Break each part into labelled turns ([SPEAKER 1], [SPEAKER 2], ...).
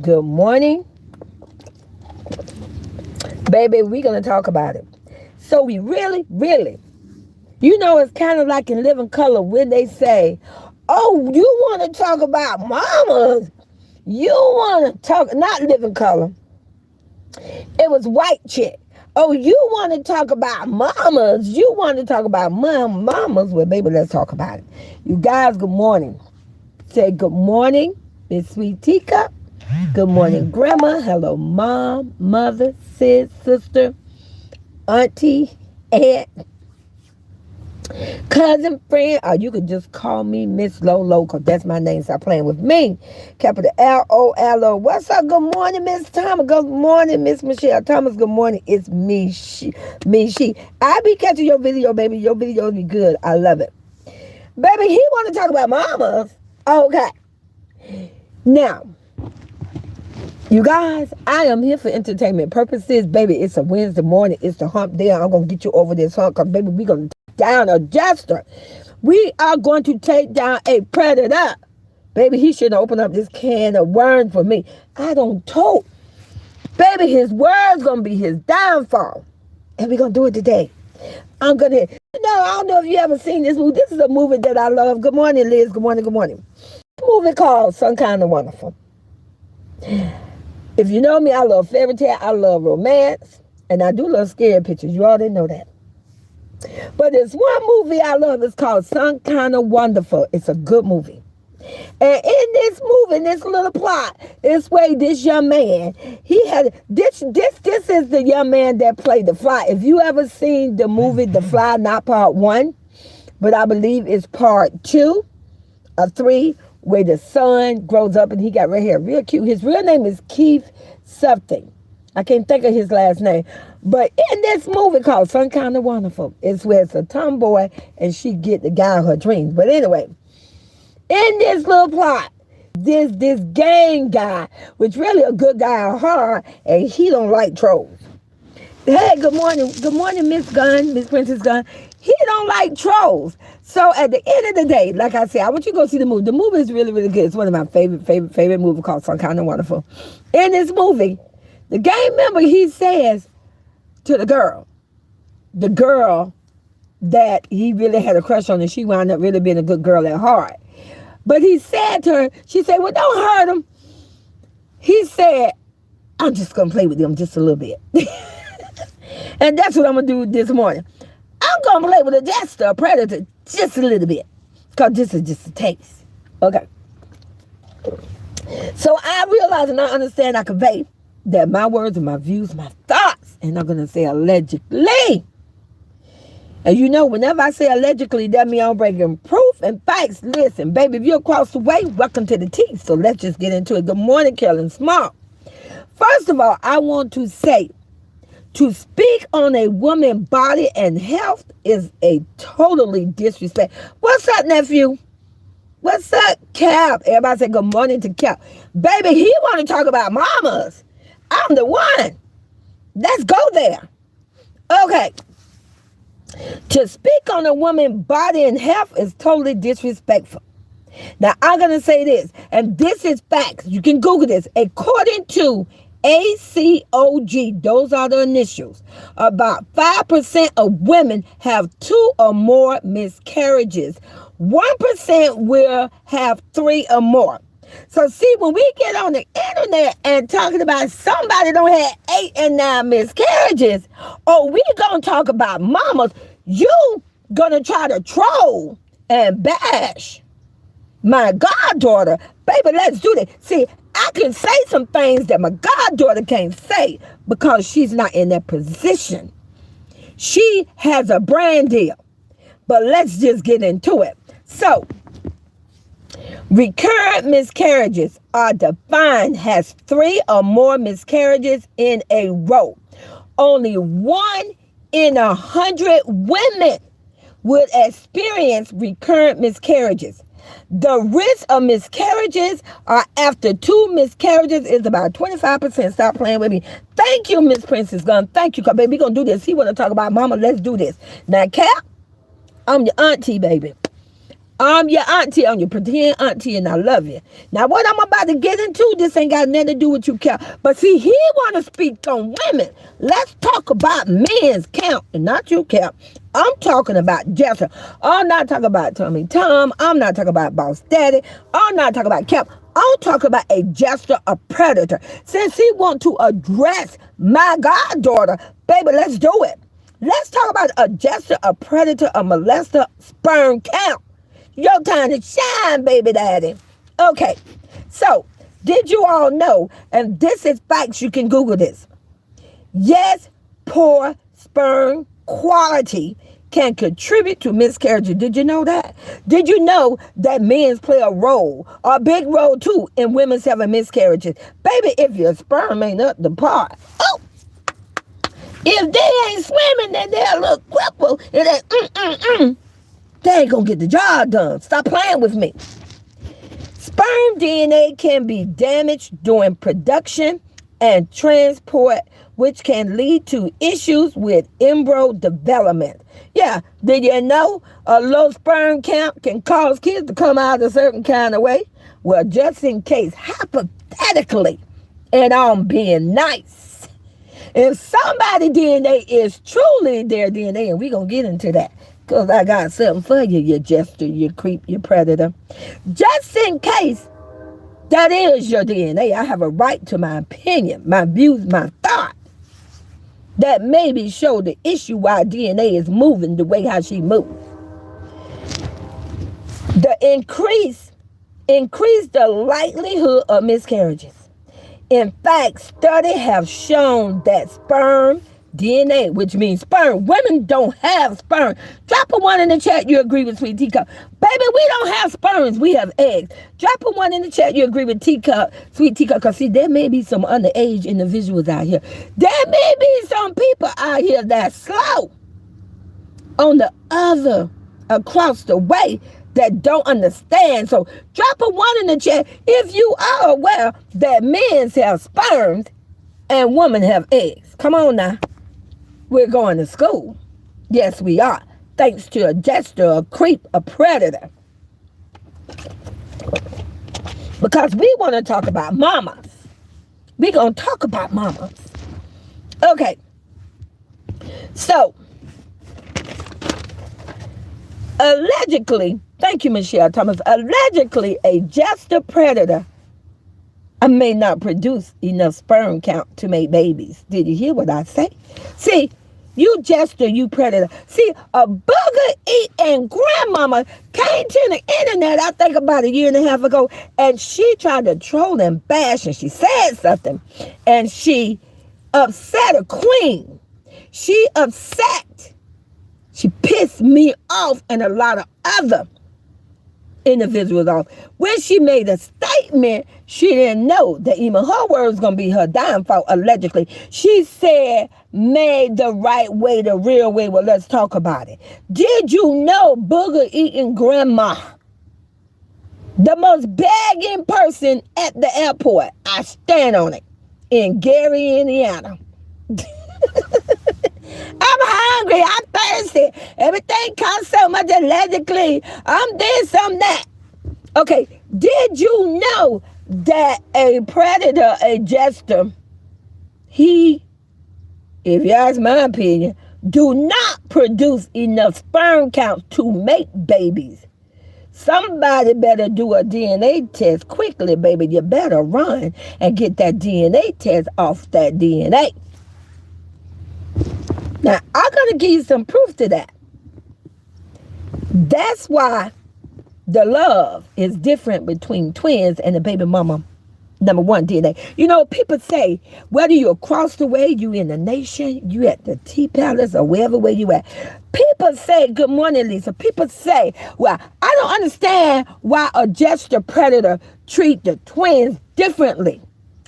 [SPEAKER 1] Good morning. Baby, we're going to talk about it. So we really, it's kind of like in Living Color when they say, oh, you want to talk about mamas. You want to talk, not Living Color. It was White Chick. Oh, you want to talk about mamas. You want to talk about mamas. Well, baby, let's talk about it. You guys, good morning. Say good morning, Miss Sweet Teacup. Good morning, Grandma. Hello, Mom, Mother, Sis, Sister, Auntie, Aunt, cousin, friend, or you could just call me Miss Lolo, because that's my name. Stop playing with me. Capital Lolo. What's up? Good morning, Miss Thomas. Good morning, Miss Michelle Thomas. Good morning. It's me, she. I be catching your video, baby. Your videos be good. I love it. Baby, he want to talk about mamas. Okay. Now, you guys, I am here for entertainment purposes. Baby, it's a Wednesday morning. It's the hump day. I'm going to get you over this hump because, baby, we're going to take down a Jester. We are going to take down a predator. Baby, he shouldn't open up this can of worms for me. I don't told. Baby, his word's going to be his downfall. And we're going to do it today. I'm going to, I don't know if you ever seen this movie. This is a movie that I love. Good morning, Liz. Good morning, good morning. A movie called Some Kind of Wonderful. If you know me, I love fairy tale, I love romance, and I do love scary pictures. You already know that. But there's one movie I love. It's called Some Kind of Wonderful. It's a good movie. And in this movie, in this little plot, this way, this young man, he had this is the young man that played the Fly. If you ever seen the movie The Fly, not part 1, but I believe it's part 2 or 3, where the son grows up and he got red hair, real cute. His real name is Keith something. I can't think of his last name. But in this movie called Some Kind of Wonderful, it's where it's a tomboy and she get the guy of her dreams. But anyway, in this little plot, this gang guy, which really a good guy at heart, and he don't like trolls. Hey, good morning, Miss Gunn, Miss Princess Gunn. He don't like trolls. So at the end of the day, like I said, I want you to go see the movie. The movie is really, really good. It's one of my favorite movies called Some Kind of Wonderful. In this movie, the gang member, he says to the girl that he really had a crush on, and she wound up really being a good girl at heart. But he said to her, she said, well, don't hurt him. He said, I'm just going to play with him just a little bit. And that's what I'm going to do this morning. I'm going to play with a Jester, a predator, just a little bit. Because this is just a taste. Okay. So I realize and I understand, I convey that my words and my views, my thoughts, and I'm going to say allegedly. And whenever I say allegedly, that means I'm bringing proof and facts. Listen, baby, if you're across the way, welcome to the tea. So let's just get into it. Good morning, Carolyn Small. First of all, I want to say, to speak on a woman's body and health is a totally disrespect. What's up, nephew? What's up, Cap? Everybody say good morning to Cap. Baby, he want to talk about mamas. I'm the one. Let's go there. Okay. To speak on a woman's body and health is totally disrespectful. Now, I'm going to say this, and this is facts. You can Google this. According to ACOG, those are the initials, about 5% of women have 2 or more miscarriages. 1% will have 3 or more. So see, when we get on the internet and talking about somebody don't have 8 and 9 miscarriages, or we gonna talk about mamas, you gonna try to troll and bash my goddaughter. Baby, let's do that. See, I can say some things that my goddaughter can't say because she's not in that position. She has a brand deal. But let's just get into it. So, recurrent miscarriages are defined as 3 or more miscarriages in a row. Only 1 in 100 women would experience recurrent miscarriages. The risk of miscarriages are after 2 miscarriages is about 25%. Stop playing with me. Thank you, Miss Princess Gunn. Thank you, because baby, we're going to do this. He want to talk about mama. Let's do this. Now, Cap, I'm your auntie, baby. I'm your auntie, I'm your pretend auntie, and I love you. Now, what I'm about to get into, this ain't got nothing to do with you, count. But see, he want to speak on women. Let's talk about men's count, and not you, count. I'm talking about Jester. I'm not talking about Tommy Tom. I'm not talking about Boss Daddy. I'm not talking about Cap. I'm talking about a Jester, a predator. Since he want to address my goddaughter, baby, let's do it. Let's talk about a Jester, a predator, a molester, sperm count. Your time to shine, baby daddy. Okay, so did you all know, and this is facts, you can Google this. Yes, poor sperm quality can contribute to miscarriages. Did you know that? Did you know that men play a big role too, in women's having miscarriages? Baby, if your sperm ain't up to par, if they ain't swimming, then they'll look crippled, and they ain't gonna get the job done. Stop playing with me. Sperm DNA can be damaged during production and transport, which can lead to issues with embryo development. Yeah, did you know a low sperm count can cause kids to come out a certain kind of way? Well, just in case, hypothetically, and I'm being nice, if somebody's DNA is truly their DNA, and we're going to get into that, because I got something for you, you jester, you creep, you predator. Just in case that is your DNA, I have a right to my opinion, my views, my thought. That maybe show the issue why DNA is moving the way how she moves. The increase the likelihood of miscarriages. In fact, studies have shown that sperm DNA, which means sperm. Women don't have sperm. Drop a 1 in the chat. You agree with Sweet Teacup. Baby, we don't have sperms. We have eggs. Drop a 1 in the chat. You agree with Teacup, Sweet Teacup. Because see, there may be some underage individuals out here. There may be some people out here that's slow on the other, across the way, that don't understand. So drop a 1 in the chat if you are aware that men have sperms and women have eggs. Come on now. We're going to school. Yes, we are. Thanks to a jester, a creep, a predator. Because we want to talk about mamas. We're going to talk about mamas. Okay. So, allegedly, thank you, Michelle Thomas, allegedly a jester predator may not produce enough sperm count to make babies. Did you hear what I say? See, you jester, you predator. See, a booger-eating grandmama came to the internet, I think about a year and a half ago, and she tried to troll and bash, and she said something, and she upset a queen. She upset. She pissed me off and a lot of other individuals off. When she made a statement, she didn't know that even her words going to be her downfall, allegedly. She said, made the right way, the real way. Well, let's talk about it. Did you know booger-eating grandma, the most begging person at the airport, I stand on it, in Gary, Indiana. I'm hungry. I'm thirsty. Everything costs so much allegedly. I'm this, I'm that. Okay, did you know that a predator, a jester, he, if you ask my opinion, do not produce enough sperm counts to make babies? Somebody better do a DNA test quickly, baby. You better run and get that DNA test off that DNA. Now, I'm going to give you some proof to that. That's why the love is different between twins and the baby mama number one DNA. You know, people say, whether you're across the way, you in the nation, you at the Tea Palace, or wherever where you at. People say, good morning, Lisa. People say, well, I don't understand why a jester predator treat the twins differently,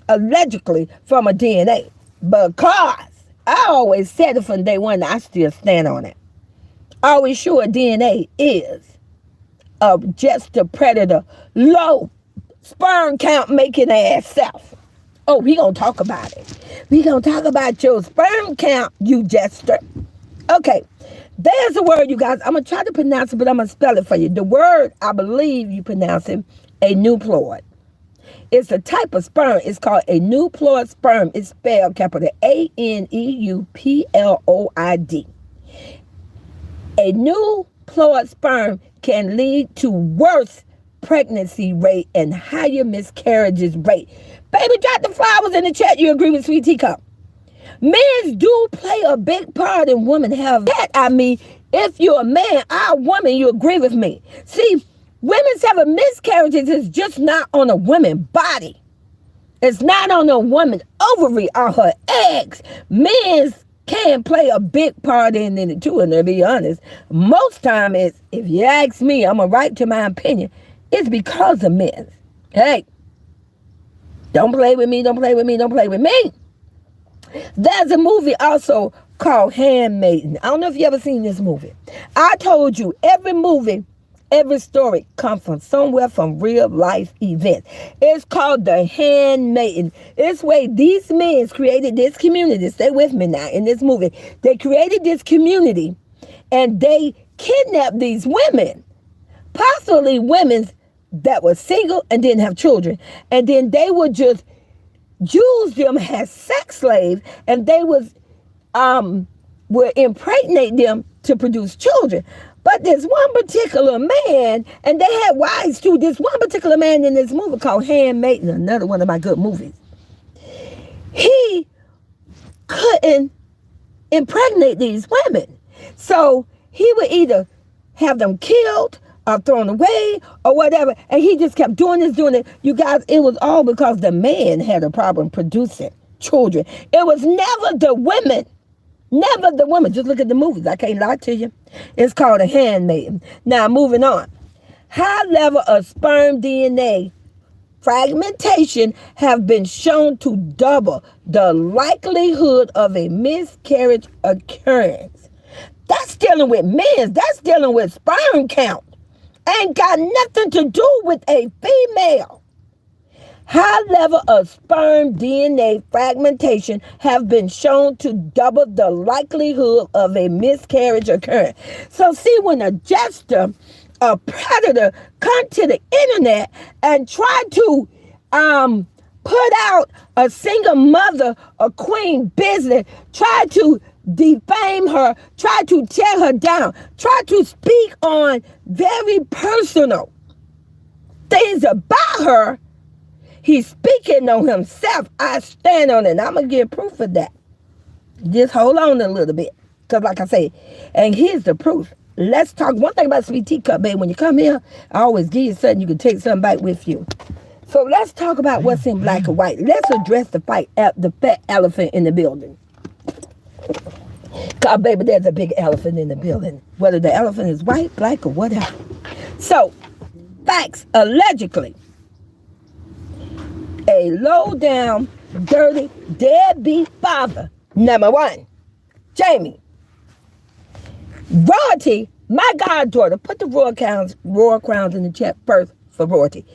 [SPEAKER 1] allegedly, from a DNA. Because I always said it from day one, I still stand on it. Always sure DNA is a jester predator, low sperm count making ass self. Oh, we gonna talk about it. We gonna talk about your sperm count, you jester. Okay, There's a word, you guys. I'm going to try to pronounce it, but I'm going to spell it for you. The word, I believe you pronounce it, aneuploid. It's a type of sperm. It's called aneuploid sperm. It's spelled capital Aneuploid. Aneuploid sperm can lead to worse pregnancy rate and higher miscarriages rate. Baby, drop the flowers in the chat. You agree with Sweet Teacup? Men do play a big part in women health. That, I mean, if you're a man or a woman, you agree with me. See, women's having miscarriages is just not on a woman's body. It's not on a woman's ovary or her eggs. Men's can play a big part in it too, and to be honest, most time it's, if you ask me, I'm going to write to my opinion, it's because of men. Hey, don't play with me, don't play with me, don't play with me. There's a movie also called Handmaiden. I don't know if you ever seen this movie. I told you, every movie, every story comes from somewhere from real life events. It's called The Handmaiden. It's where these men created this community. Stay with me now in this movie. They created this community and they kidnapped these women, possibly women that were single and didn't have children. And then they would just use them as sex slaves, and they would impregnate them to produce children. But this one particular man, and they had wives too, this one particular man in this movie called Handmaiden, another one of my good movies, he couldn't impregnate these women. So he would either have them killed or thrown away or whatever. And he just kept doing this, doing it. You guys, it was all because the man had a problem producing children. It was never the women. Never the women. Just look at the movies. I can't lie to you. It's called A Handmaiden. Now, moving on. High level of sperm DNA fragmentation have been shown to double the likelihood of a miscarriage occurrence. That's dealing with men. That's dealing with sperm count. Ain't got nothing to do with a female. High level of sperm DNA fragmentation have been shown to double the likelihood of a miscarriage occurring. So see, when a jester, a predator, come to the internet and try to put out a single mother, a queen business, try to defame her, try to tear her down, try to speak on very personal things about her, he's speaking on himself. I stand on it, and I'm going to give proof of that. Just hold on a little bit, because like I say, and here's the proof. Let's talk. One thing about Sweet Teacup, baby, when you come here, I always give you something you can take something back with you. So let's talk about what's in black and white. Let's address the fat elephant in the building. God, baby, there's a big elephant in the building. Whether the elephant is white, black, or whatever. So, facts, allegedly, a low-down, dirty, deadbeat father, number one, Jamie. Royalty, my goddaughter, put the royal crowns in the chat first for royalty.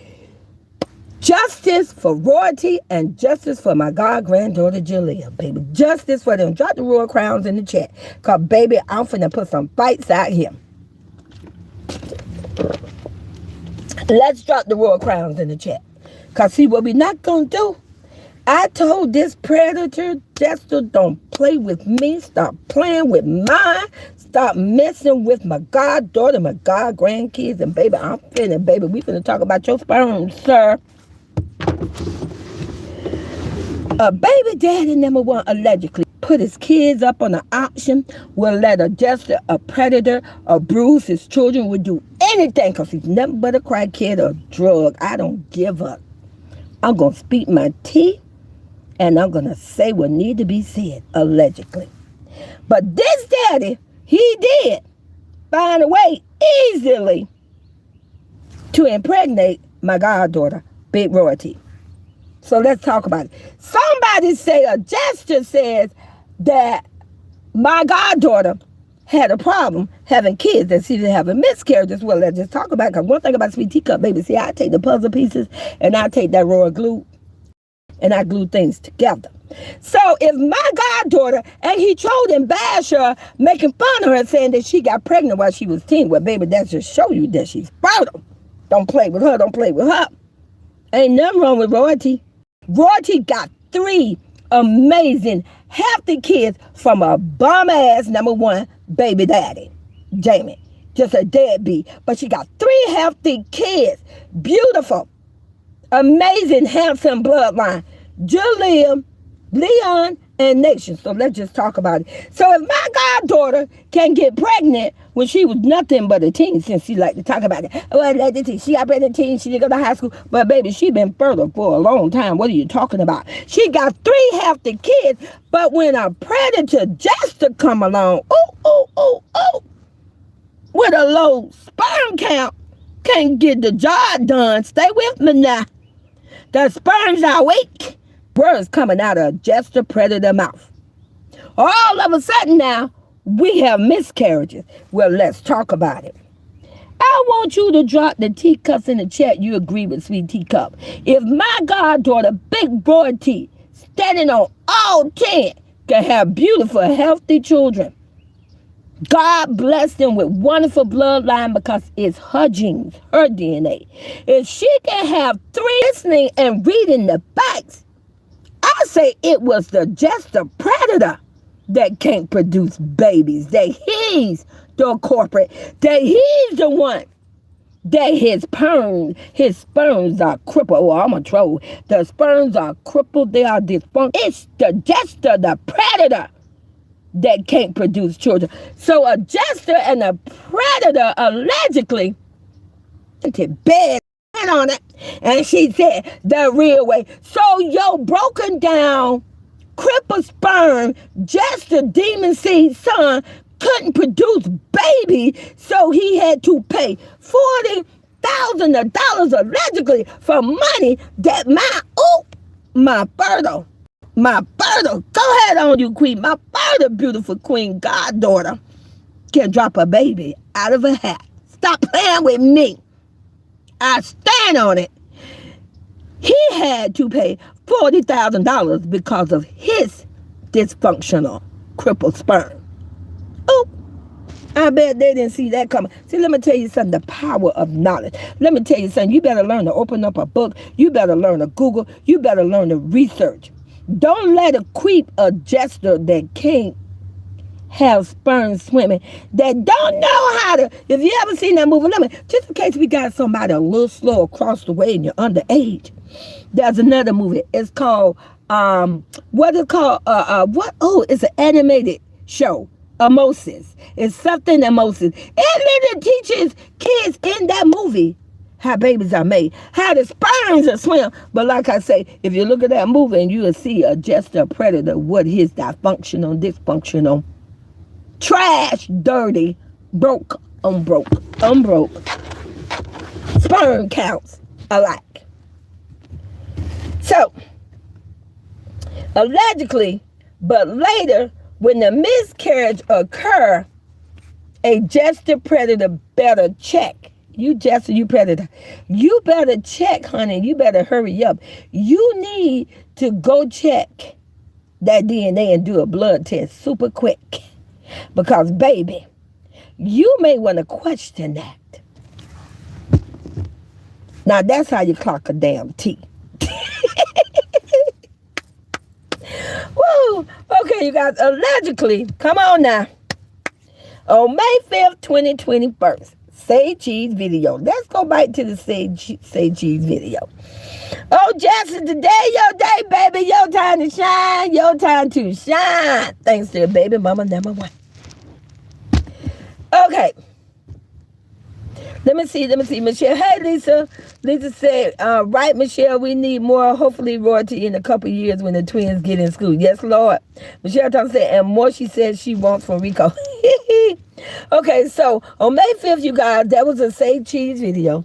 [SPEAKER 1] Justice for royalty and justice for my god-granddaughter, Jalea, baby. Justice for them. Drop the royal crowns in the chat. Because, baby, I'm finna put some fights out here. Let's drop the royal crowns in the chat. Because, see, what we not going to do, I told this predator, Jester, don't play with me. Stop playing with mine. Stop messing with my goddaughter, my god-grandkids. And, baby, I'm finna, baby, we finna talk about your sperm, sir. A baby daddy, number one, allegedly put his kids up on an auction, will let a jester, a predator, abuse his children, would do anything because he's nothing but a crackhead or drug. I don't give up. I'm going to speak my tea, and I'm going to say what need to be said, allegedly. But this daddy, he did find a way easily to impregnate my goddaughter, Big Royalty. So let's talk about it. Somebody say, a jester says that my goddaughter had a problem having kids, that she didn't have a miscarriage as well. Let's just talk about it. Because one thing about Sweet Teacup, baby, see, I take the puzzle pieces and I take that raw glue and I glue things together. So if my goddaughter and he trolled and bashed her, making fun of her, saying that she got pregnant while she was 10, well, baby, that just show you that she's fertile. Don't play with her. Don't play with her. Ain't nothing wrong with Royalty. Royalty got 3 amazing, healthy kids from a bum-ass number 1 baby daddy, Jamie. Just a deadbeat. But she got 3 healthy kids. Beautiful, amazing, handsome bloodline. Julia, Leon, and Nation. So let's just talk about it. So if my goddaughter can get pregnant when she was nothing but a teen, since she like to talk about it. Well, she got pregnant teen, she didn't go to high school. But baby, she been fertile for a long time. What are you talking about? She got 3 healthy kids. But when a predator Jester come along, with a low sperm count, can't get the job done. Stay with me now. The sperms are weak. Words coming out of Jester predator mouth. All of a sudden now, we have miscarriages. Well, let's talk about it. I want you to drop the teacups in the chat. You agree with Sweet Teacup. If my goddaughter, Big Royalty, standing on all 10, can have beautiful, healthy children, God bless them with wonderful bloodline because it's her genes, her DNA. If she can have 3 listening and reading the facts, I say it was the Jester predator that can't produce babies. That he's the corporate. That he's the one. That his sperms are crippled. Oh, I'm a troll. The sperms are crippled. They are dysfunctional. It's the Jester, the predator, that can't produce children. So a Jester and a predator allegedly did bed on it, and she said the real way. So your broken down, crippled sperm, Jester demon seed son couldn't produce baby, so he had to pay $40,000 allegedly for money that my fertile. Go ahead on, you queen. My fertile, beautiful queen goddaughter can drop a baby out of a hat. Stop playing with me. I stand on it. He had to pay $40,000 because of his dysfunctional, crippled sperm. Oh, I bet they didn't see that coming. See, let me tell you something, the power of knowledge. Let me tell you something, you better learn to open up a book. You better learn to Google. You better learn to research. Don't let a creep, a Jester that can't have sperm swimming, that don't know how to. If you ever seen that movie, just in case we got somebody a little slow across the way and you're underage, there's another movie. It's called what is called it's an animated show, Osmosis. It's something Osmosis. It literally teaches kids in that movie how babies are made, how the sperms are swim. But like I say, if you look at that movie and you will see a Jester predator, what his dysfunctional, trash, dirty, broke, sperm counts alike. So, allegedly, but later, when the miscarriage occur, a Jester predator better check. You Jester, you predator. You better check, honey. You better hurry up. You need to go check that DNA and do a blood test super quick. Because, baby, you may want to question that. Now, that's how you clock a damn T. Woo! Okay, you guys, allegedly, come on now. On May 5th, 2021, Say Cheese video. Let's go back to the Say Cheese video. Oh, Jester, today your day, baby. Your time to shine. Your time to shine. Thanks to your baby mama number 1. Okay. Let me see, Michelle. Hey, Lisa. Lisa said, right, Michelle, we need more, hopefully, Royalty in a couple of years when the twins get in school. Yes, Lord. Michelle Thompson said, and more she said she wants from Rico. Okay, so on May 5th, you guys, that was a Say Cheese video.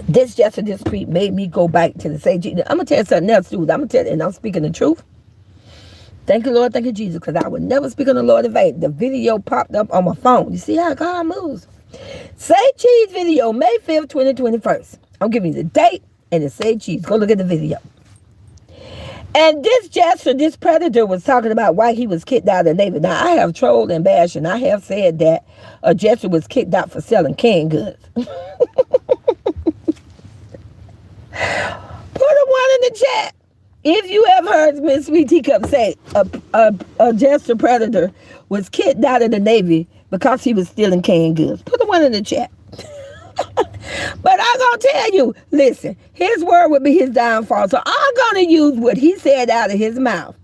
[SPEAKER 1] This Jester, this creep made me go back to the Say Cheese. I'm going to tell you something else, dude. I'm going to tell you, and I'm speaking the truth. Thank you, Lord. Thank you, Jesus, because I would never speak on the Lord in vain. The video popped up on my phone. You see how God moves? Say Cheese video, May 5th, 2021. I'm giving you the date and the Say Cheese. Go look at the video. And this Jester, this predator, was talking about why he was kicked out of the Navy. Now, I have trolled and bashed, and I have said that a Jester was kicked out for selling canned goods. Put a one in the chat. If you have heard Miss Sweet Teacup say a Jester predator was kicked out of the Navy because he was stealing canned goods, put a one in the chat. But I'm going to tell you, listen, his word would be his downfall. So I'm going to use what he said out of his mouth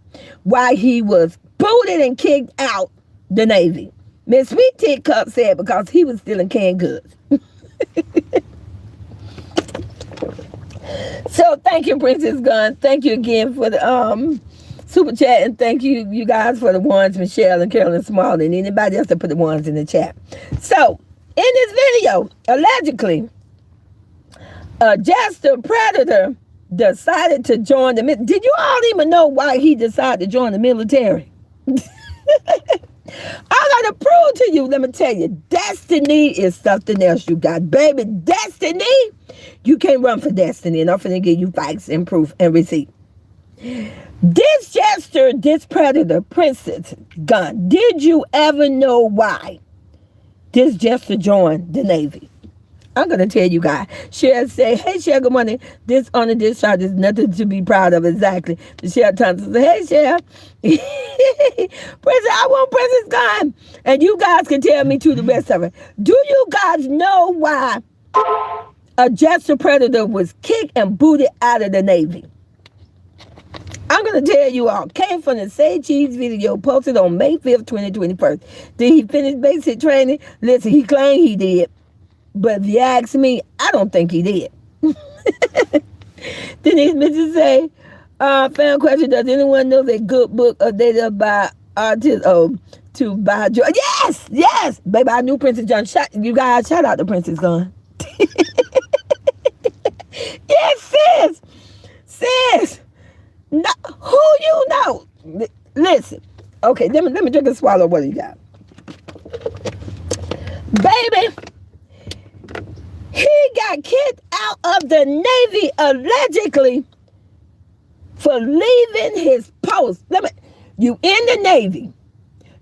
[SPEAKER 1] why he was booted and kicked out the Navy. Miss Sweet Teacup said because he was stealing canned goods. So thank you, Princess Gunn. Thank you again for the super chat. And thank you guys for the ones, Michelle and Carolyn Small, and anybody else that put the ones in the chat. So in this video, allegedly, a Jester predator decided to join the military. Did you all even know why he decided to join the military? I'm going to prove to you, let me tell you, destiny is something else you got. Baby, destiny, you can't run for destiny. And I'm going to give you facts and proof and receipt. This Jester, this predator, Princess Gunn, did you ever know why this Jester joined the Navy? I'm going to tell you guys. Cher say, hey, Cher, good morning. This on the discharge is nothing to be proud of. Exactly. Michelle Thompson say, hey, Cher. Princess, I want Princess Gunn. And you guys can tell me too the rest of it. Do you guys know why a Jester predator was kicked and booted out of the Navy? I'm going to tell you all. Came from the Say Cheese video posted on May 5th, 2021. Did he finish basic training? Listen, he claimed he did. But if you ask me, I don't think he did. Denise Mitchell say, fan question, does anyone know the good book updated by artists to buy joy? Yes, yes. Baby, I knew Princess John. You guys, shout out to Princess Gunn. Yes, sis. Sis. No, who you know? Listen. Okay, let me drink and swallow what you got. Baby, he got kicked out of the Navy allegedly for leaving his post. You in the Navy.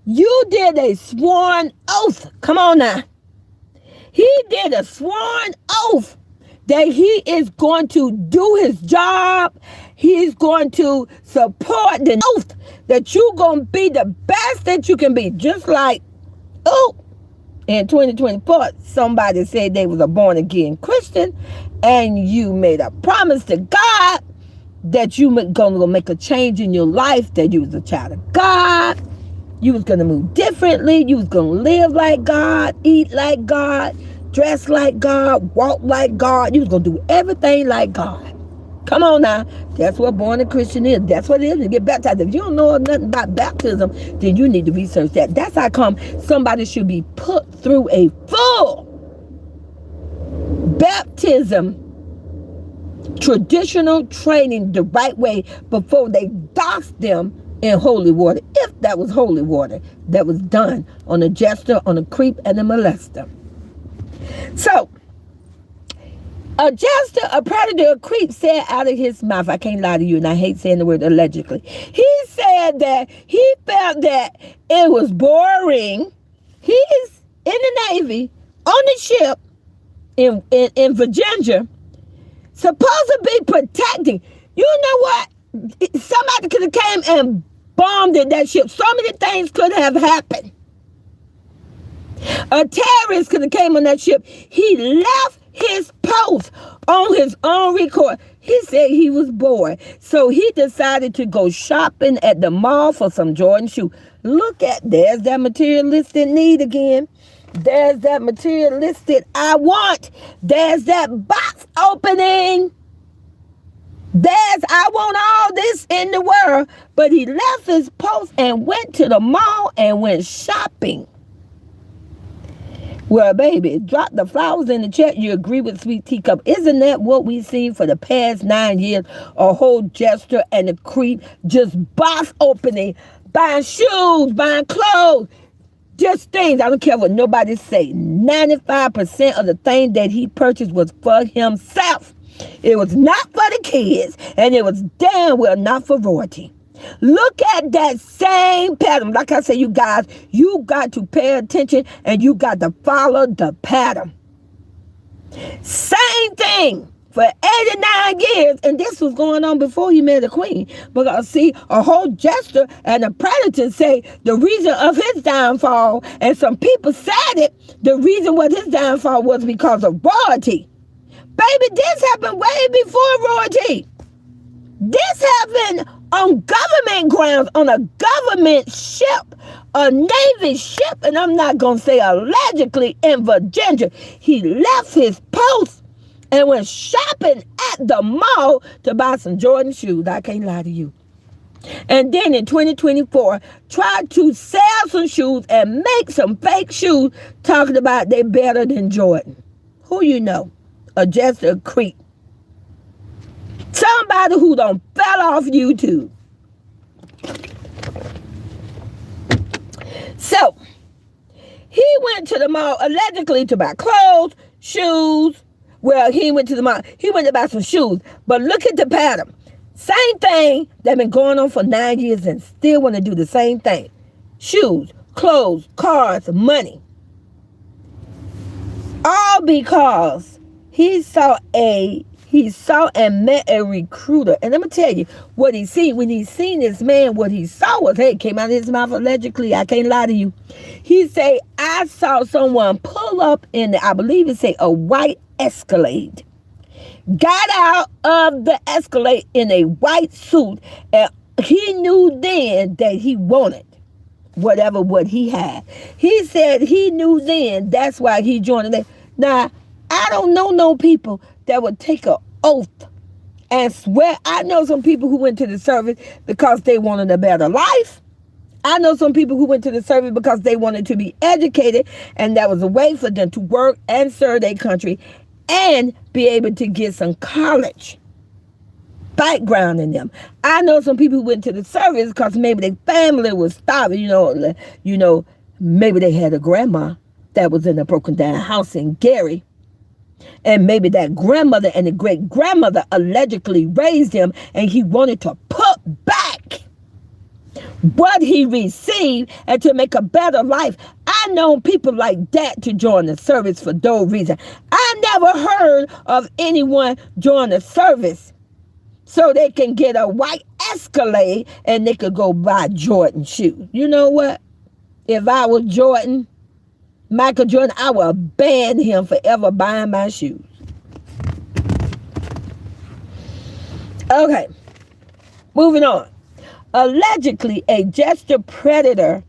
[SPEAKER 1] You did a sworn oath. Come on now. He did a sworn oath that he is going to do his job. He's going to support the oath that you're going to be the best that you can be. Just like, in 2024, somebody said they was a born-again Christian, and you made a promise to God that you were going to make a change in your life, that you was a child of God, you was going to move differently, you was going to live like God, eat like God, dress like God, walk like God, you was going to do everything like God. Come on now. That's what born a Christian is. That's what it is to get baptized. If you don't know nothing about baptism, then you need to research that. That's how come somebody should be put through a full baptism, traditional training the right way before they douse them in holy water. If that was holy water that was done on a jester, on a creep, and a molester. So, a jester, a predator, a creep said out of his mouth, I can't lie to you, and I hate saying the word allegedly. He said that he felt that it was boring. He's in the Navy, on the ship in Virginia, supposed to be protecting. You know what? Somebody could have came and bombed in that ship. So many things could have happened. A terrorist could have came on that ship. He left his post on his own record. He said he was bored. So he decided to go shopping at the mall for some Jordan shoes. Look at, there's that materialistic need again. There's that materialistic I want. There's that box opening. There's I want all this in the world. But he left his post and went to the mall and went shopping. Well, baby, drop the flowers in the chat. You agree with Sweet Teacup. Isn't that what we've seen for the past 9 years? A whole jester and a creep just box opening, buying shoes, buying clothes, just things. I don't care what nobody say. 95% of the thing that he purchased was for himself. It was not for the kids, and it was damn well not for royalty. Look at that same pattern. Like I say, you guys, you got to pay attention and you got to follow the pattern. Same thing for 89 years, and this was going on before he met the queen. Because see, a whole Jester and a predator say the reason of his downfall, and some people said it, the reason was his downfall was because of royalty. Baby, this happened way before royalty. This happened on government grounds, on a government ship, a Navy ship, and I'm not going to say allegedly, in Virginia. He left his post and went shopping at the mall to buy some Jordan shoes. I can't lie to you. And then in 2024, tried to sell some shoes and make some fake shoes talking about they better than Jordan. Who you know? A Jester creep. Somebody who done fell off YouTube. So, he went to the mall allegedly to buy clothes, shoes. Well, he went to the mall. He went to buy some shoes. But look at the pattern. Same thing that been going on for 9 years and still want to do the same thing. Shoes, clothes, cars, money. All because he saw and met a recruiter. And I'm going to tell you what he seen. When he seen this man, what he saw was, hey, it came out of his mouth allegedly. I can't lie to you. He say, I saw someone pull up in, I believe it say, a white Escalade. Got out of the Escalade in a white suit. And he knew then that he wanted what he had. He said he knew then that's why he joined it. Now, I don't know no people that would take an oath and swear. I know some people who went to the service because they wanted a better life. I know some people who went to the service because they wanted to be educated, and that was a way for them to work and serve their country and be able to get some college background in them. I know some people who went to the service because maybe their family was starving. You know, maybe they had a grandma that was in a broken down house in Gary. And maybe that grandmother and the great grandmother allegedly raised him, and he wanted to put back what he received and to make a better life. I know people like that to join the service for those reasons. I never heard of anyone join the service so they can get a white Escalade and they could go buy Jordan shoes. You know what? If I was Jordan, Michael Jordan, I would ban him for ever buying my shoes. Okay, moving on. Allegedly, a Jester predator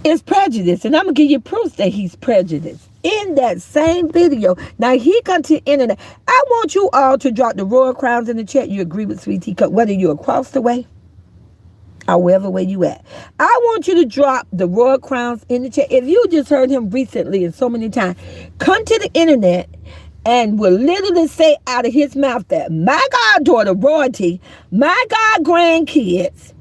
[SPEAKER 1] is prejudiced, and I'm going to give you proof that he's prejudiced. In that same video, now he comes to the internet. I want you all to drop the royal crowns in the chat. You agree with Sweet Tea, whether you're across the way or wherever where you at. I want you to drop the royal crowns in the chat. If you just heard him recently and so many times, come to the internet and will literally say out of his mouth that my goddaughter royalty, my god grandkids,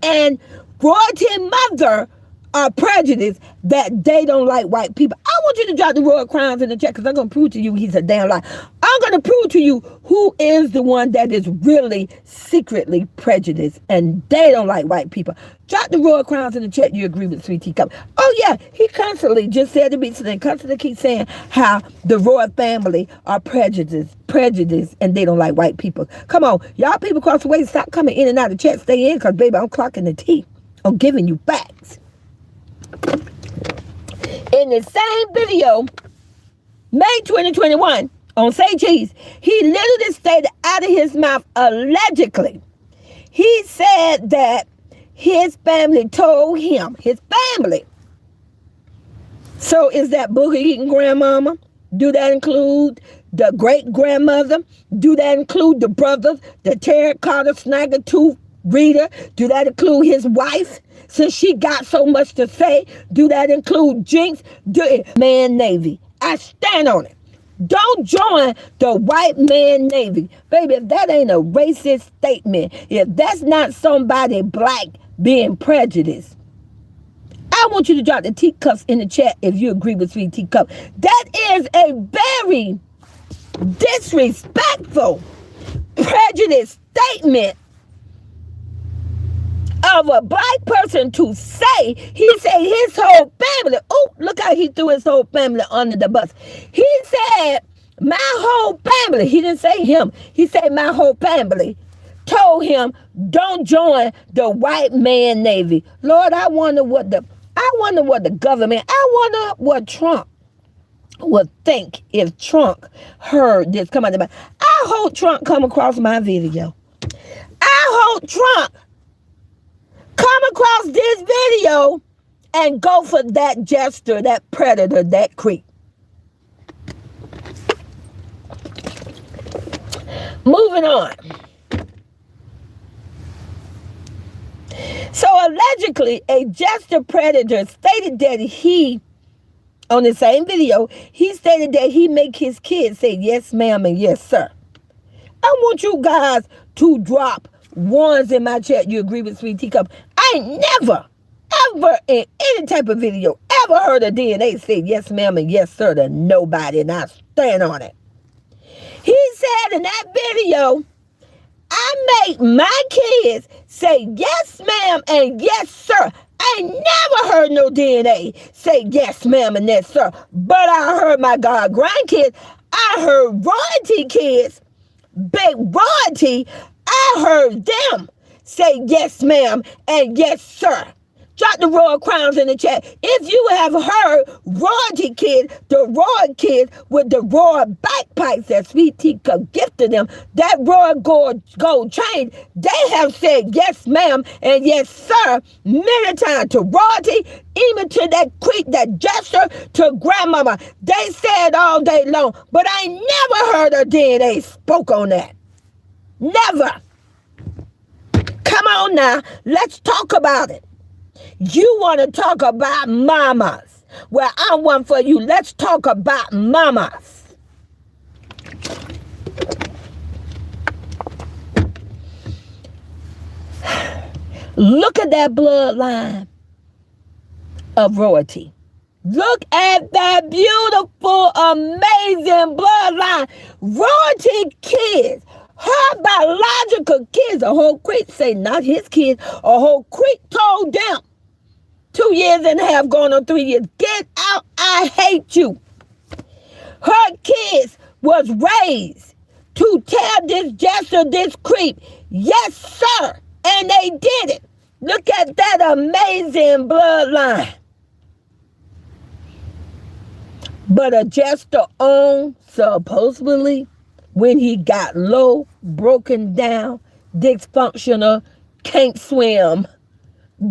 [SPEAKER 1] and royalty mother are prejudiced that they don't like white people. I want you to drop the royal crowns in the chat because I'm going to prove to you he's a damn lie. I'm going to prove to you who is the one that is really secretly prejudiced and they don't like white people. Drop the royal crowns in the chat. You agree with Sweet Tea Cup. Oh yeah, he constantly just said to me today, constantly keep saying how the royal family are prejudiced and they don't like white people. Come on, y'all people across the way, stop coming in and out of the chat. Stay in because baby, I'm clocking the tea. I'm giving you facts. In the same video, May 2021, on Say Cheese, he literally stated out of his mouth, allegedly, he said that his family told him, his family. So is that boogie-eating grandmama? Do that include the great-grandmother? Do that include the brothers, the terracotta snagger tooth reader? Do that include his wife? Since she got so much to say, do that include Jinx? Do it. Man Navy. I stand on it. Don't join the white man Navy. Baby, if that ain't a racist statement, if that's not somebody black being prejudiced, I want you to drop the teacups in the chat if you agree with Sweet Teacup. That is a very disrespectful, prejudiced statement of a black person to say. He said his whole family, oh, look how he threw his whole family under the bus. He said, my whole family, he didn't say him, he said my whole family told him, don't join the white man Navy. Lord, I wonder what the government, I wonder what Trump would think if Trump heard this come out of the mouth. I hope Trump come across my video. I hope Trump come across this video and go for that jester, that predator, that creep. Moving on. So allegedly, a jester predator stated that he, on the same video, he stated that he make his kids say yes ma'am and yes sir. I want you guys to drop ones in my chat. You agree with Sweet Teacup? I ain't never, ever in any type of video ever heard a DNA say yes ma'am and yes sir to nobody, and I stand on it. He said in that video, I make my kids say yes ma'am and yes sir. I ain't never heard no DNA say yes ma'am and yes sir. But I heard my god grandkids, I heard royalty kids, big royalty, I heard them say yes ma'am and yes sir. Drop the royal crowns in the chat. If you have heard royalty kids, the royal kids with the royal bagpipes that Sweet Teacup gifted them, that royal gold chain, they have said yes ma'am and yes sir many times to royalty, even to that creep, that jester, to grandmama. They said all day long, but I never heard a DNA spoke on that. Never. Come on now, let's talk about it. You want to talk about mamas? Well, I want for you. Let's talk about mamas. Look at that bloodline of royalty. Look at that beautiful, amazing bloodline. Royalty kids. Her biological kids. A whole creek say not his kids. A whole creek told them. 2 years and a half, going on 3 years. Get out, I hate you. Her kids was raised to tell this jester, this creep, yes, sir. And they did it. Look at that amazing bloodline. But a jester owned, supposedly, when he got low, broken down, dysfunctional, can't swim,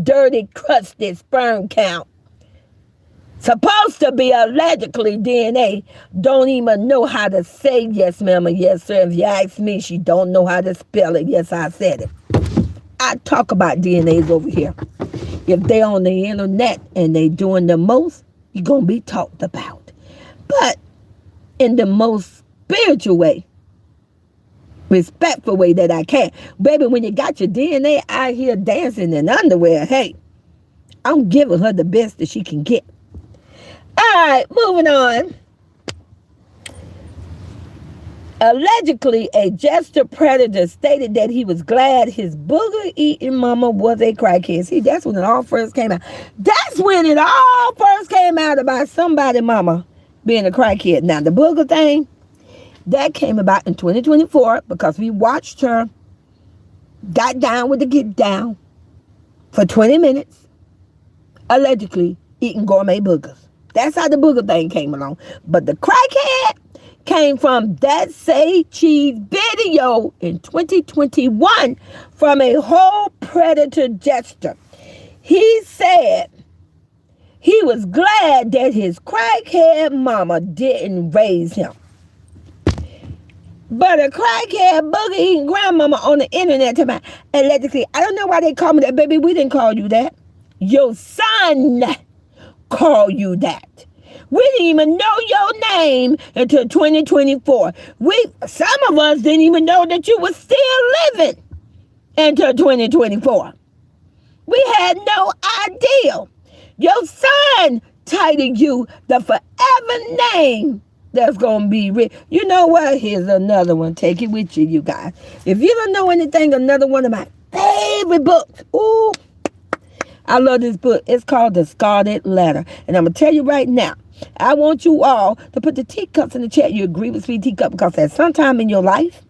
[SPEAKER 1] dirty, crusty sperm count, supposed to be allegedly DNA, don't even know how to say yes ma'am or yes sir. If you ask me, she don't know how to spell it. Yes, I said it. I talk about DNAs over here. If they on the internet and they doing the most, you're going to be talked about. But in the most spiritual way, respectful way that I can. Baby, when you got your DNA out here dancing in underwear, hey, I'm giving her the best that she can get. All right, moving on. Allegedly, a jester predator stated that he was glad his booger-eating mama was a crackhead. See, that's when it all first came out. That's when it all first came out about somebody mama being a crackhead. Now, the booger thing, that came about in 2024 because we watched her, got down with the get down for 20 minutes, allegedly eating gourmet boogers. That's how the booger thing came along. But the crackhead came from that Say Cheese video in 2021 from a whole predator jester. He said he was glad that his crackhead mama didn't raise him. But a crackhead booger eating grandmama on the internet to my allegedly, I don't know why they call me that, baby. We didn't call you that. Your son called you that. We didn't even know your name until 2024. Some of us didn't even know that you were still living until 2024. We had no idea. Your son titled you the forever name that's going to be written. You know what? Here's another one. Take it with you, you guys. If you don't know anything, another one of my favorite books. Ooh, I love this book. It's called The Scarlet Letter. And I'm going to tell you right now, I want you all to put the teacups in the chat. You agree with Sweet Teacup, because at some time in your life,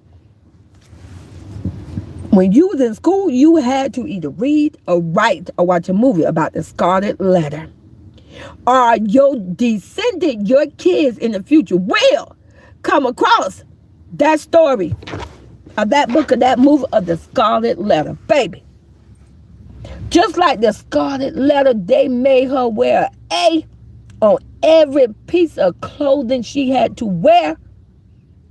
[SPEAKER 1] when you was in school, you had to either read or write or watch a movie about the Scarlet Letter. Or your descendant, your kids in the future will come across that story of that book, of that movie, of the Scarlet Letter. Baby, just like the Scarlet Letter, they made her wear an A on every piece of clothing she had to wear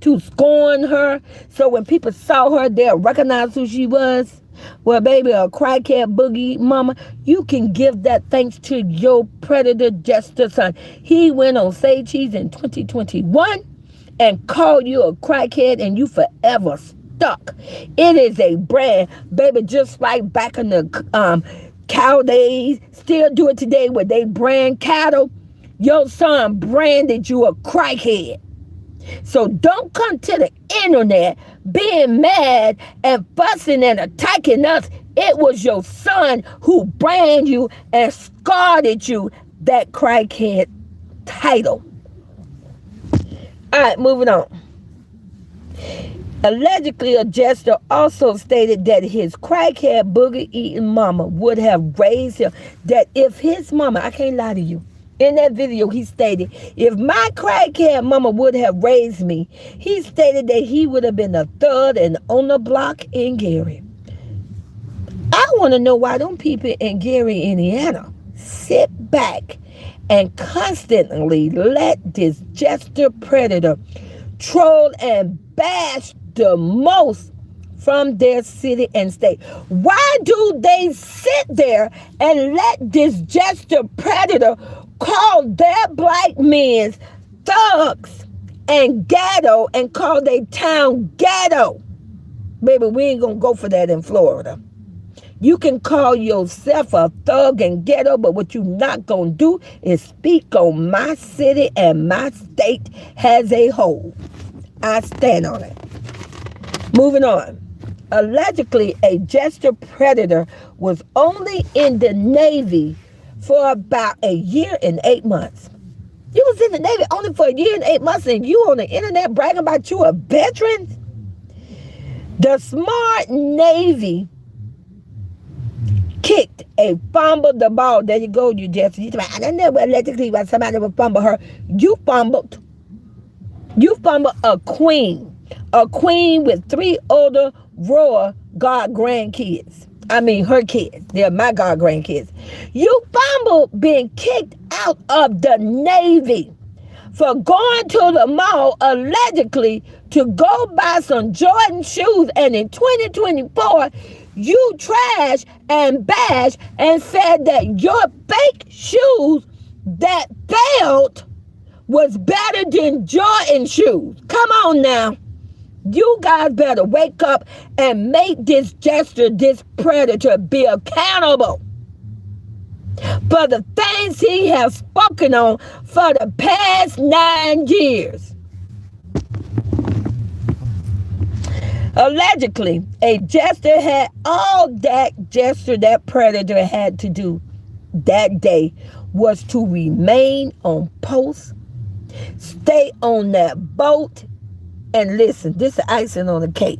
[SPEAKER 1] to scorn her. So when people saw her, they'll recognize who she was. Well, baby, a crackhead boogie mama, you can give that thanks to your predator Jester son. He went on Say Cheese in 2021 and called you a crackhead, and you forever stuck. It is a brand, baby, just like back in the cow days. Still do it today where they brand cattle. Your son branded you a crackhead. So don't come to the internet being mad and fussing and attacking us. It was your son who branded you and scarred you that crackhead title. All right, moving on. Allegedly, a jester also stated that his crackhead booger-eating mama would have raised him. That if his mama, I can't lie to you, in that video, he stated, if my crackhead mama would have raised me, he stated that he would have been a thug and on the block in Gary. I want to know why them people in Gary, Indiana, sit back and constantly let this jester predator troll and bash the most from their city and state. Why do they sit there and let this jester predator call their black men thugs and ghetto and call their town ghetto? Baby, we ain't gonna go for that in Florida. You can call yourself a thug and ghetto, but what you not gonna do is speak on my city and my state as a whole. I stand on it. Moving on. Allegedly, a jester predator was only in the Navy for about a year and 8 months. You was in the Navy only for a year and 8 months, and you on the internet bragging about you a veteran? The smart Navy kicked a fumbled the ball. There you go, you Jester. You I never allegedly about somebody would fumble her. You fumbled. You fumbled a queen with 3 older royal god grandkids. I mean, her kids. They're my god grandkids. You fumbled being kicked out of the Navy for going to the mall allegedly to go buy some Jordan shoes, and in 2024 you trashed and bashed and said that your fake shoes that failed was better than Jordan shoes. Come on now. You guys better wake up and make this jester, this predator, be accountable for the things he has spoken on for the past 9 years. Allegedly, a jester had all that jester, that predator had to do that day was to remain on post, stay on that boat, and listen, this is icing on the cake.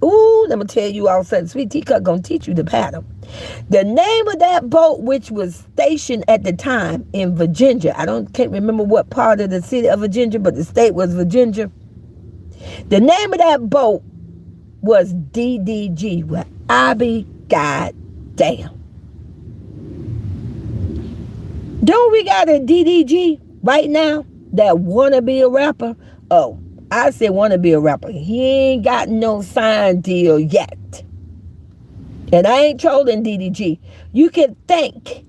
[SPEAKER 1] Ooh, let me tell you all something. Sweet Teacup gonna teach you the pattern. The name of that boat, which was stationed at the time in Virginia, can't remember what part of the city of Virginia, but the state was Virginia. The name of that boat was DDG. Well, I be goddamn. Don't we got a DDG right now that wanna be a rapper? Oh, I said wanna be a rapper. He ain't got no signed deal yet. And I ain't trolling DDG. You can thank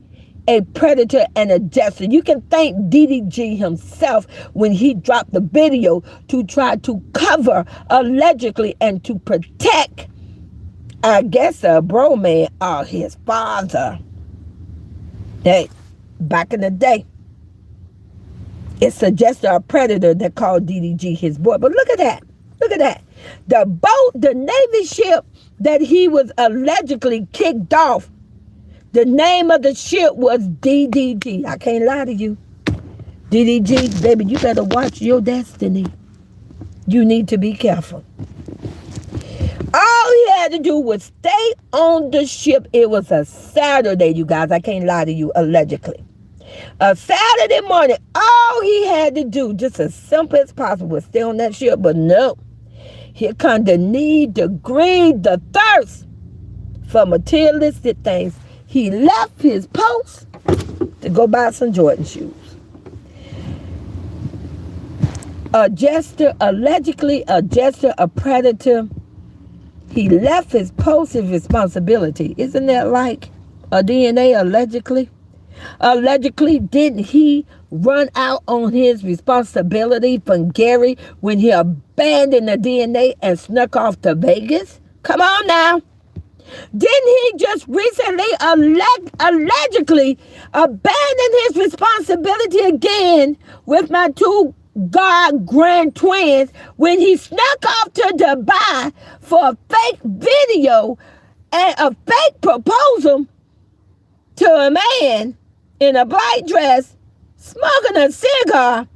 [SPEAKER 1] a predator and a jester. You can thank DDG himself when he dropped the video to try to cover allegedly and to protect, I guess, a bro man or his father. Hey, back in the day, it suggested a predator that called DDG his boy. But look at that. Look at that. The boat, the Navy ship that he was allegedly kicked off, the name of the ship was DDG. I can't lie to you. DDG, baby, you better watch your destiny. You need to be careful. All he had to do was stay on the ship. It was a Saturday, you guys. I can't lie to you, allegedly. A Saturday morning, all he had to do, just as simple as possible, was stay on that ship. But no, here come the need, the greed, the thirst for materialistic things. He left his post to go buy some Jordan shoes. A jester, allegedly a jester, a predator. He left his post of responsibility. Isn't that like a DNA, allegedly? Allegedly, didn't he run out on his responsibility from Gary when he abandoned the DNA and snuck off to Vegas? Come on now. Didn't he just recently allegedly abandon his responsibility again with my two God grand twins when he snuck off to Dubai for a fake video and a fake proposal to a man in a black dress smoking a cigar?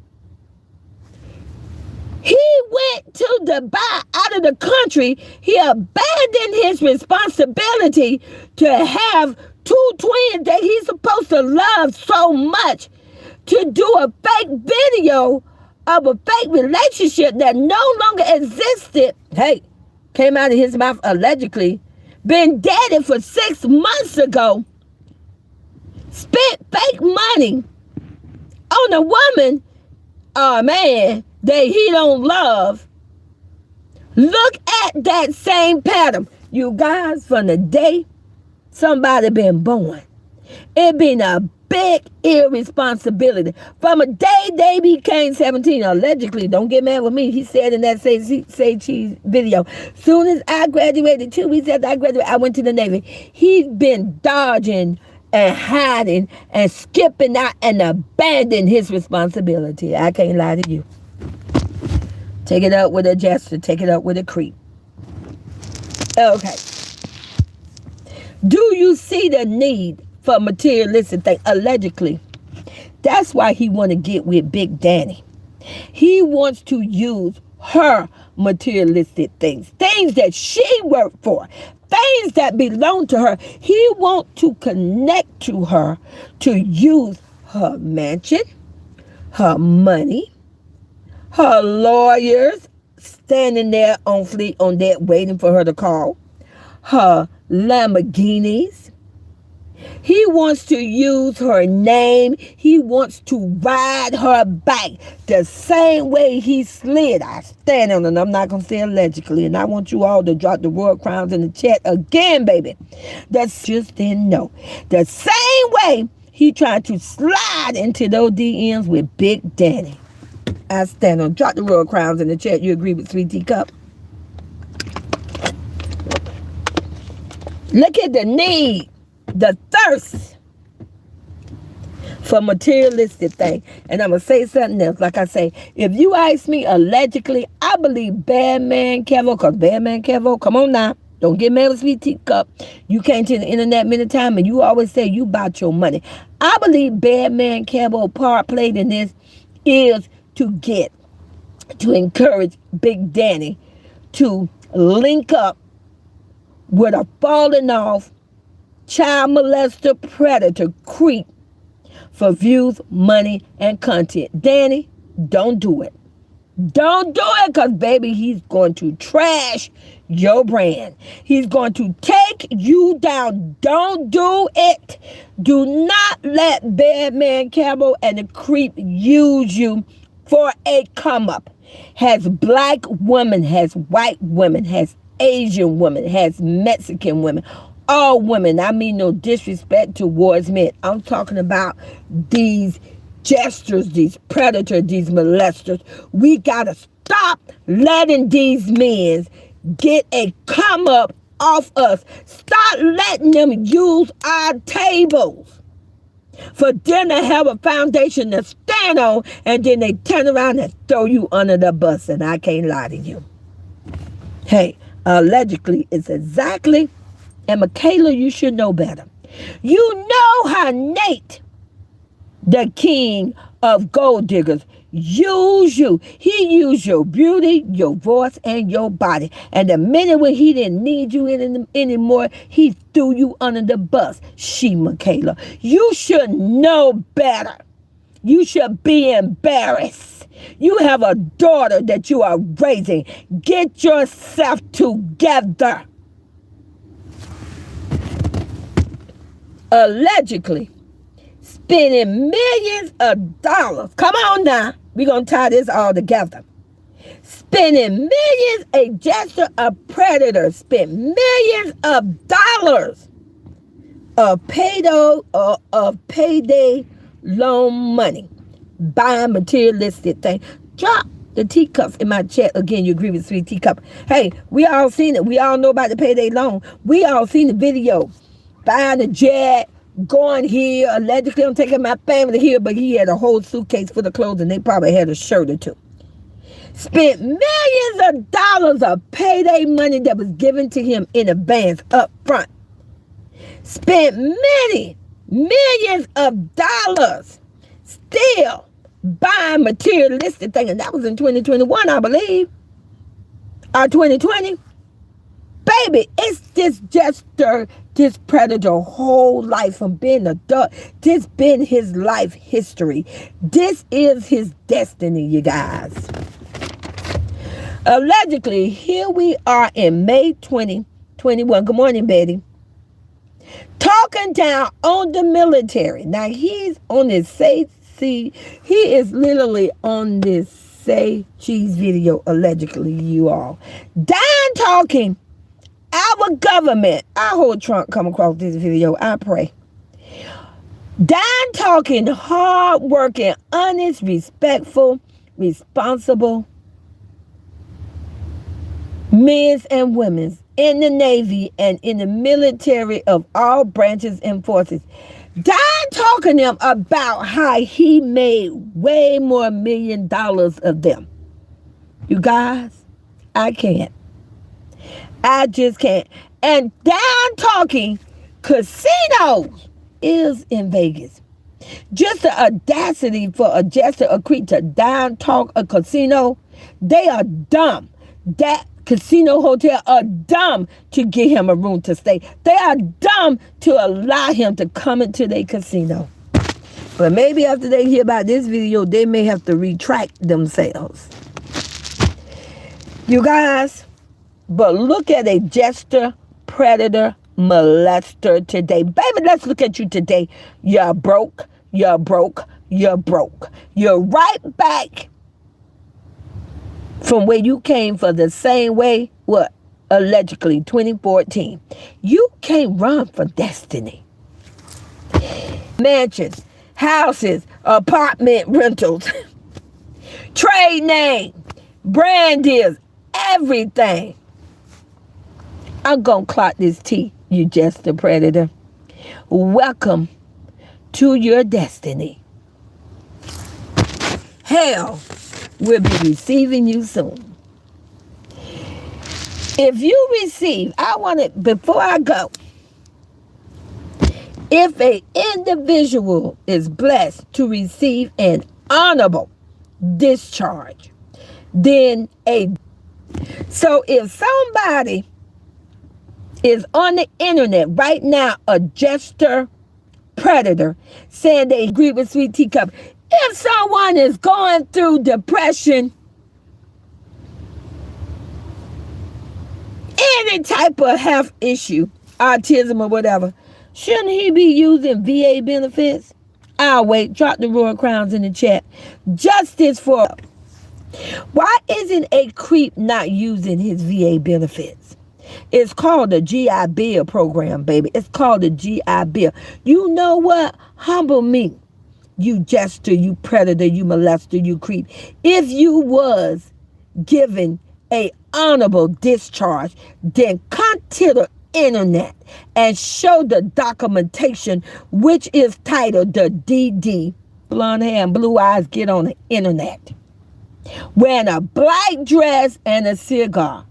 [SPEAKER 1] He went to Dubai, out of the country. He abandoned his responsibility to have two twins that he's supposed to love so much to do a fake video of a fake relationship that no longer existed. Hey, came out of his mouth allegedly. Been dated for 6 months ago. Spent fake money on a woman, oh man, that he don't love. Look at that same pattern. You guys, from the day somebody been born, it been a big irresponsibility. From a day they became 17, allegedly, don't get mad with me, he said in that Say Cheese video, soon as I graduated, 2 weeks after I graduated, I went to the Navy. He's been dodging and hiding and skipping out and abandoned his responsibility. I can't lie to you. Take it up with a jester. Take it up with a creep. Okay. Do you see the need for materialistic things? Allegedly. That's why he want to get with Big Danny. He wants to use her materialistic things. Things that she worked for. Things that belong to her. He wants to connect to her to use her mansion, her money, her lawyers standing there on fleet on deck waiting for her to call, her Lamborghinis. He wants to use her name. He wants to ride her back the same way he slid. I stand on it. I'm not going to say allegedly. And I want you all to drop the royal crowns in the chat again, baby. That's just didn't know. The same way he tried to slide into those DMs with Big Danny. I stand on. Drop the royal crowns in the chat. You agree with Sweet Teacup? Look at the need. The thirst for materialistic things. And I'm going to say something else. Like I say, if you ask me allegedly, I believe Bad Man Kevo, because Bad Man Kevo, come on now. Don't get mad with Sweet Teacup. You came to the internet many times and you always say you bought your money. I believe Bad Man Kevo part played in this is to encourage Big Danny to link up with a falling off child molester, predator, creep for views, money, and content. Danny, don't do it. Don't do it, because, baby, he's going to trash your brand. He's going to take you down. Don't do it. Do not let Bad Man Cabo and the creep use you for a come-up. Has black women, has white women, has Asian women, has Mexican women, all women. I mean no disrespect towards men. I'm talking about these jesters, these predators, these molesters. We got to stop letting these men get a come up off us. Stop letting them use our tables. For them to have a foundation to stand on, and then they turn around and throw you under the bus, and I can't lie to you. Hey, allegedly, it's exactly, and Michaela, you should know better. You know how Nate, the king of gold diggers, use you. He used your beauty, your voice, and your body. And the minute when he didn't need you anymore, he threw you under the bus. Michaela, you should know better. You should be embarrassed. You have a daughter that you are raising. Get yourself together. Allegedly spending millions of dollars. Come on now. We're going to tie this all together. Spending millions, a Jester, a predator, spent millions of dollars of payday loan money, buying materialistic things. Drop the teacups in my chat. Again, you agree with Sweet Teacup. Hey, we all seen it. We all know about the payday loan. We all seen the video. Buying a jet, going here, allegedly I'm taking my family here, but he had a whole suitcase full of clothes and they probably had a shirt or two. Spent millions of dollars of payday money that was given to him in advance up front. Spent millions of dollars still buying materialistic things, and that was in 2021, I believe, or 2020. Baby, it's this Jester, this predator whole life from being an adult. This been his life history. This is his destiny, you guys. Allegedly, here we are in May 2021. Good morning, Betty. Talking down on the military. Now, he's on this he is literally on this Say Cheese video, allegedly, you all. Down talking. Our government, I hope Trump come across this video, I pray. Down talking, hard-working, honest, respectful, responsible men and women in the Navy and in the military of all branches and forces. Down talking to them about how he made way more $1 million of them. You guys, I can't. I just can't. And down talking, casinos is in Vegas. Just the audacity for a Jester, a creature, down talk a casino. They are dumb. That casino hotel are dumb to give him a room to stay. They are dumb to allow him to come into their casino. But maybe after they hear about this video, they may have to retract themselves. You guys, but look at a Jester, predator, molester today. Baby, let's look at you today. You're broke. You're broke. You're broke. You're right back from where you came for the same way, what? Allegedly, 2014. You can't run for destiny. Mansions, houses, apartment rentals, trade name, brand deals, everything. I'm going to clock this T, you Jester predator. Welcome to your destiny. Hell will be receiving you soon. If you receive, I want it, before I go, if an individual is blessed to receive an honorable discharge, so if somebody is on the internet right now, a Jester predator, saying they agree with Sweet Teacup, if someone is going through depression, any type of health issue, autism or whatever, shouldn't he be using VA benefits? I'll wait. Drop the Royal Crowns in the chat. Justice for... Why isn't a creep not using his VA benefits? It's called the GI Bill program, baby. It's called the GI Bill. You know what? Humble me. You Jester, you predator, you molester, you creep. If you was given a honorable discharge, then consider internet and show the documentation, which is titled the DD, blonde hair and blue eyes, get on the internet, wearing a black dress and a cigar,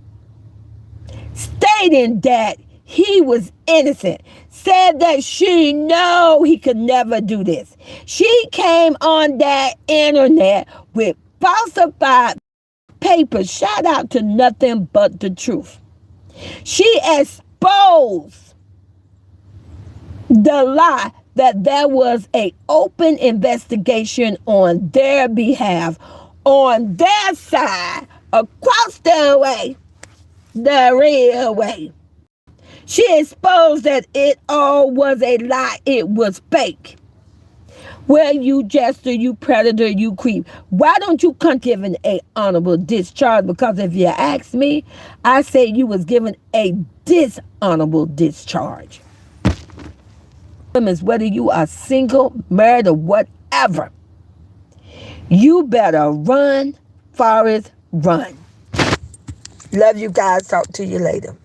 [SPEAKER 1] stating that he was innocent, said that she knew he could never do this. She came on that internet with falsified papers. Shout out to Nothing But the Truth. She exposed the lie that there was an open investigation on their behalf, on their side, across the way, the real way. She exposed that it all was a lie. It was fake. Well, you jester, you predator, you creep. Why don't you come given a honorable discharge? Because if you ask me, I say you was given a dishonorable discharge. Whether you are single, married, or whatever, you better run, Forrest, run. Love you guys. Talk to you later.